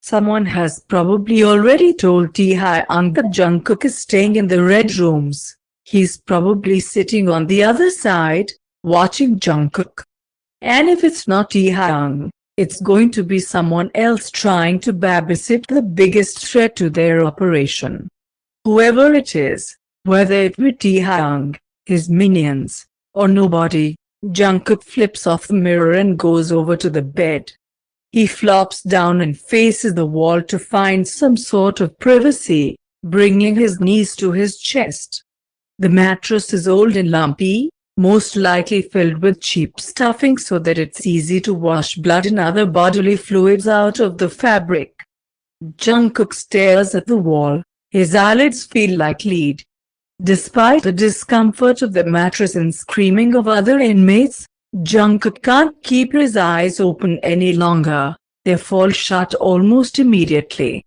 Someone has probably already told Taehyung that Jungkook is staying in the red rooms. He's probably sitting on the other side, watching Jungkook. And if it's not Taehyung, it's going to be someone else trying to babysit the biggest threat to their operation. Whoever it is, whether it be Taehyung, his minions, or nobody, Jungkook flips off the mirror and goes over to the bed. He flops down and faces the wall to find some sort of privacy, bringing his knees to his chest. The mattress is old and lumpy, most likely filled with cheap stuffing so that it's easy to wash blood and other bodily fluids out of the fabric. Jungkook stares at the wall. His eyelids feel like lead. Despite the discomfort of the mattress and screaming of other inmates, Jungkook can't keep his eyes open any longer. They fall shut almost immediately.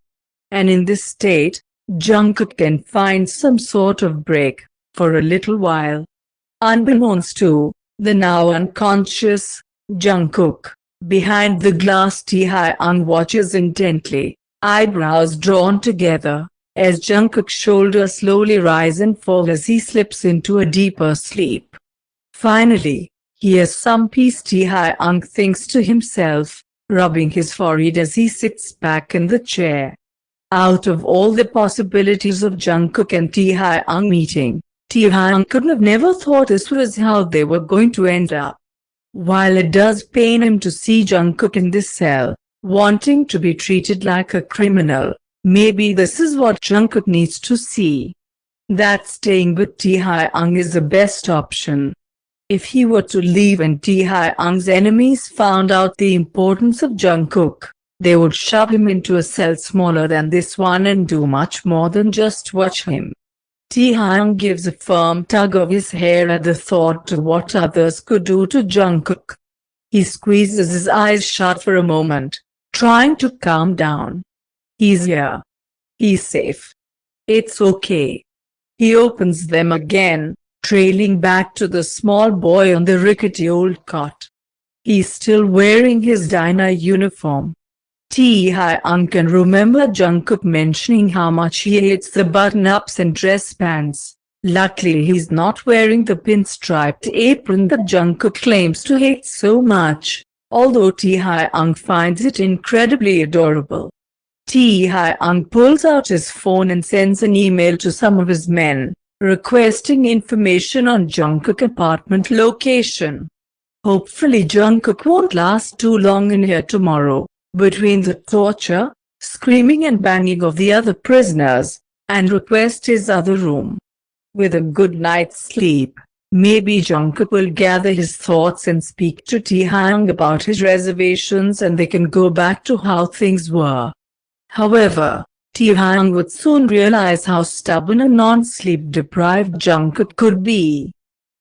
And in this state, Jungkook can find some sort of break, for a little while. Unbeknownst to the now unconscious Jungkook, behind the glass Taehyung watches intently, eyebrows drawn together, as Jungkook's shoulders slowly rise and fall as he slips into a deeper sleep. Finally, here's some peace, Taehyung thinks to himself, rubbing his forehead as he sits back in the chair. Out of all the possibilities of Jungkook and Taehyung meeting, Taehyung could have never thought this was how they were going to end up. While it does pain him to see Jungkook in this cell, wanting to be treated like a criminal, maybe this is what Jungkook needs to see. That staying with Taehyung is the best option. If he were to leave and Taehyung's enemies found out the importance of Jungkook, they would shove him into a cell smaller than this one and do much more than just watch him. Taehyung gives a firm tug of his hair at the thought of what others could do to Jungkook. He squeezes his eyes shut for a moment, trying to calm down. He's here. He's safe. It's okay. He opens them again, trailing back to the small boy on the rickety old cot. He's still wearing his diner uniform. Taehyung can remember Jungkook mentioning how much he hates the button-ups and dress pants. Luckily he's not wearing the pinstriped apron that Jungkook claims to hate so much, although Taehyung finds it incredibly adorable. Taehyung pulls out his phone and sends an email to some of his men, requesting information on Jungkook's apartment location. Hopefully Jungkook won't last too long in here tomorrow. Between the torture, screaming and banging of the other prisoners, and request his other room. With a good night's sleep, maybe Jungkook will gather his thoughts and speak to Taehyung about his reservations and they can go back to how things were. However, Taehyung would soon realize how stubborn and non-sleep deprived Jungkook could be.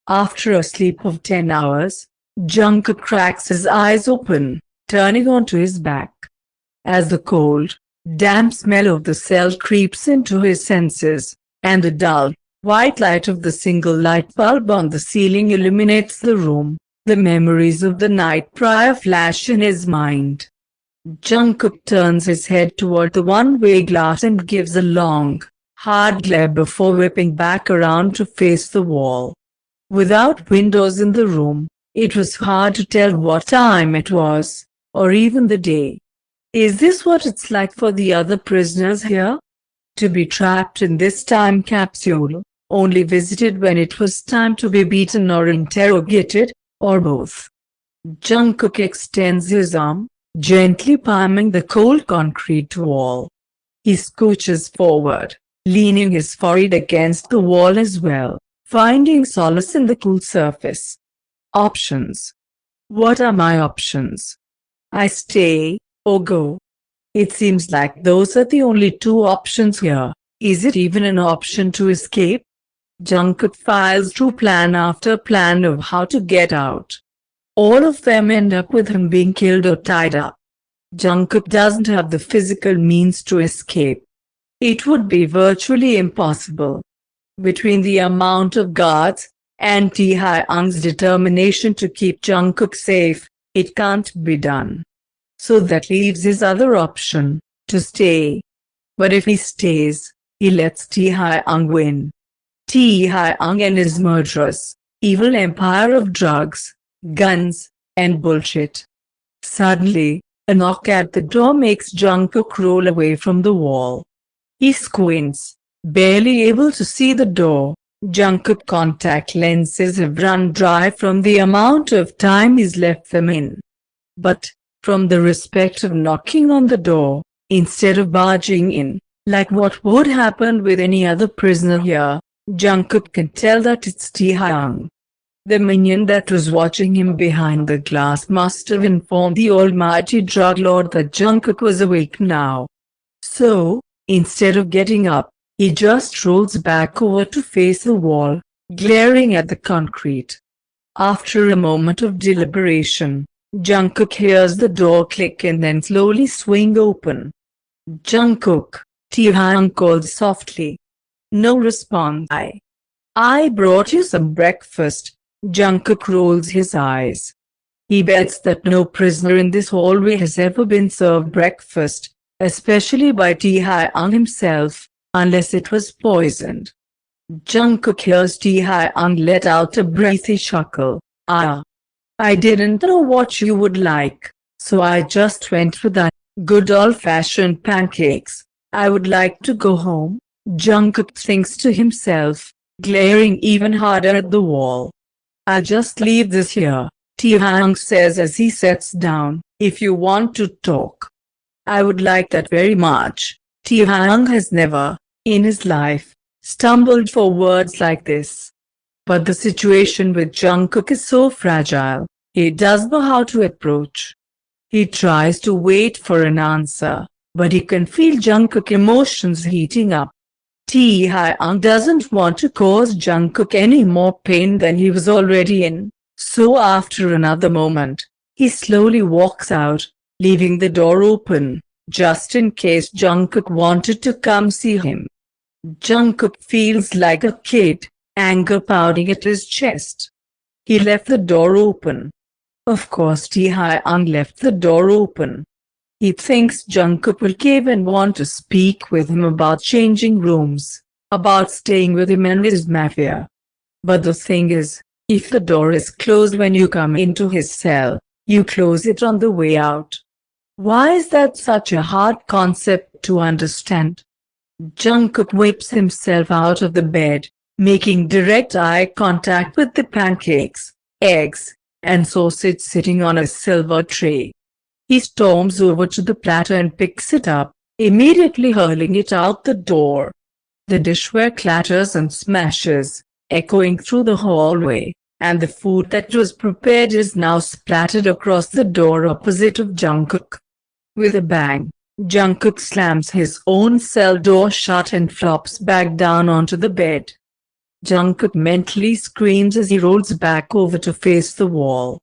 After a sleep of 10 hours, Jungkook cracks his eyes open, turning onto his back. As the cold, damp smell of the cell creeps into his senses, and the dull, white light of the single light bulb on the ceiling illuminates the room, the memories of the night prior flash in his mind. Jungkook turns his head toward the one-way glass and gives a long, hard glare before whipping back around to face the wall. Without windows in the room, it was hard to tell what time it was, or even the day. Is this what it's like for the other prisoners here? To be trapped in this time capsule, only visited when it was time to be beaten or interrogated, or both. Jungkook extends his arm, gently palming the cold concrete wall. He scooches forward, leaning his forehead against the wall as well, finding solace in the cool surface. Options. What are my options? I stay, or go. It seems like those are the only two options here. Is it even an option to escape? Jungkook files through plan after plan of how to get out. All of them end up with him being killed or tied up. Jungkook doesn't have the physical means to escape. It would be virtually impossible. Between the amount of guards, and Taehyung's determination to keep Jungkook safe, it can't be done. So that leaves his other option, to stay. But if he stays, he lets Tae-hyung win. Tae-hyung and his murderous, evil empire of drugs, guns, and bullshit. Suddenly, a knock at the door makes Jungkook roll away from the wall. He squints, barely able to see the door. Jungkook's contact lenses have run dry from the amount of time he's left them in. But, from the respect of knocking on the door, instead of barging in, like what would happen with any other prisoner here, Jungkook can tell that it's Tae-hyung. The minion that was watching him behind the glass must have informed the almighty drug lord that Jungkook was awake now. So, instead of getting up, he just rolls back over to face the wall, glaring at the concrete. After a moment of deliberation, Jungkook hears the door click and then slowly swing open. "Jungkook," Tae-hyung calls softly. No response. I brought you some breakfast." Jungkook rolls his eyes. He bets that no prisoner in this hallway has ever been served breakfast, especially by Tae-hyung himself, unless it was poisoned. Jungkook hears Tae-hyung let out a breathy chuckle. I didn't know what you would like, so I just went for that good old-fashioned pancakes. I would like to go home," Jungkook thinks to himself, glaring even harder at the wall. "I'll just leave this here," Tae-hyung says as he sits down. "If you want to talk." "I would like that very much." Tae-hyung has never, in his life, stumbled for words like this. But the situation with Jungkook is so fragile, he doesn't know how to approach. He tries to wait for an answer, but he can feel Jungkook's emotions heating up. Tae-hyung doesn't want to cause Jungkook any more pain than he was already in, so after another moment, he slowly walks out, leaving the door open, just in case Jungkook wanted to come see him. Jungkook feels like a kid, anger pounding at his chest. He left the door open. Of course Tae-hyung left the door open. He thinks Jungkook will cave and want to speak with him about changing rooms, about staying with him and his mafia. But the thing is, if the door is closed when you come into his cell, you close it on the way out. Why is that such a hard concept to understand? Jungkook whips himself out of the bed, making direct eye contact with the pancakes, eggs, and sausage sitting on a silver tray. He storms over to the platter and picks it up, immediately hurling it out the door. The dishware clatters and smashes, echoing through the hallway, and the food that was prepared is now splattered across the door opposite of Jungkook. With a bang, Jungkook slams his own cell door shut and flops back down onto the bed. Jungkook mentally screams as he rolls back over to face the wall.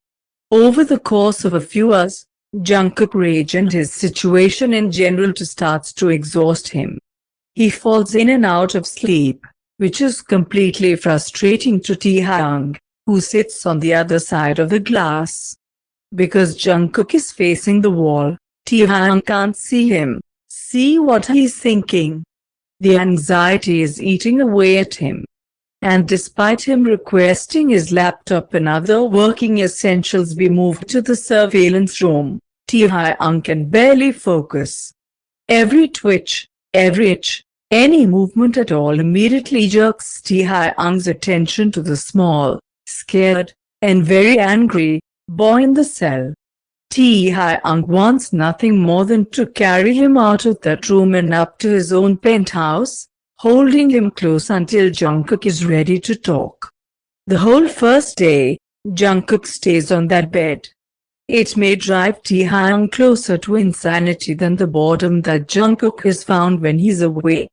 Over the course of a few hours, Jungkook's rage and his situation in general starts to exhaust him. He falls in and out of sleep, which is completely frustrating to Tae-hyung, who sits on the other side of the glass. Because Jungkook is facing the wall, Tae-hyung can't see him, see what he's thinking. The anxiety is eating away at him. And despite him requesting his laptop and other working essentials be moved to the surveillance room, Tae-hyung can barely focus. Every twitch, every itch, any movement at all immediately jerks Tae-hyung's attention to the small, scared, and very angry boy in the cell. Tae-hyung wants nothing more than to carry him out of that room and up to his own penthouse, holding him close until Jungkook is ready to talk. The whole first day, Jungkook stays on that bed. It may drive Tae-hyung closer to insanity than the boredom that Jungkook has found when he's away.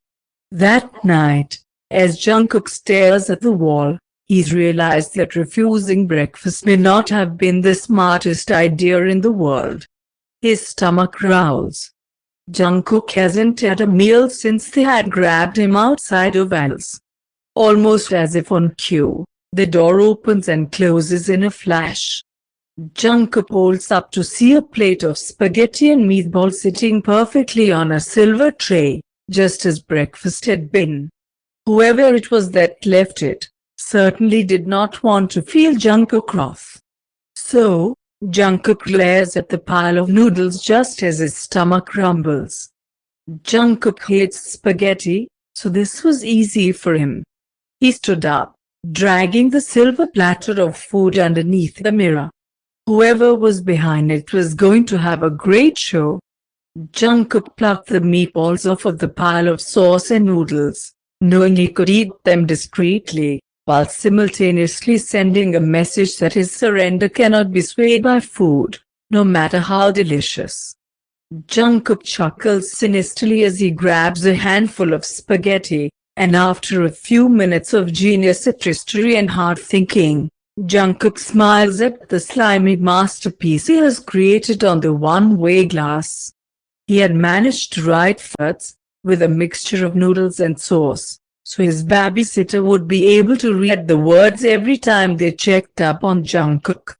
That night, as Jungkook stares at the wall, he's realized that refusing breakfast may not have been the smartest idea in the world. His stomach growls. Jungkook hasn't had a meal since they had grabbed him outside of Al's. Almost as if on cue, the door opens and closes in a flash. Jungkook pulls up to see a plate of spaghetti and meatballs sitting perfectly on a silver tray, just as breakfast had been. Whoever it was that left it certainly did not want to feel Jungkook wrath. So, Jungkook glares at the pile of noodles just as his stomach rumbles. Jungkook hates spaghetti, so this was easy for him. He stood up, dragging the silver platter of food underneath the mirror. Whoever was behind it was going to have a great show. Jungkook plucked the meatballs off of the pile of sauce and noodles, knowing he could eat them discreetly, while simultaneously sending a message that his surrender cannot be swayed by food, no matter how delicious. Jungkook chuckles sinisterly as he grabs a handful of spaghetti, and after a few minutes of genius artistry and hard thinking, Jungkook smiles at the slimy masterpiece he has created on the one-way glass. He had managed to write words with a mixture of noodles and sauce, so his babysitter would be able to read the words every time they checked up on Jungkook.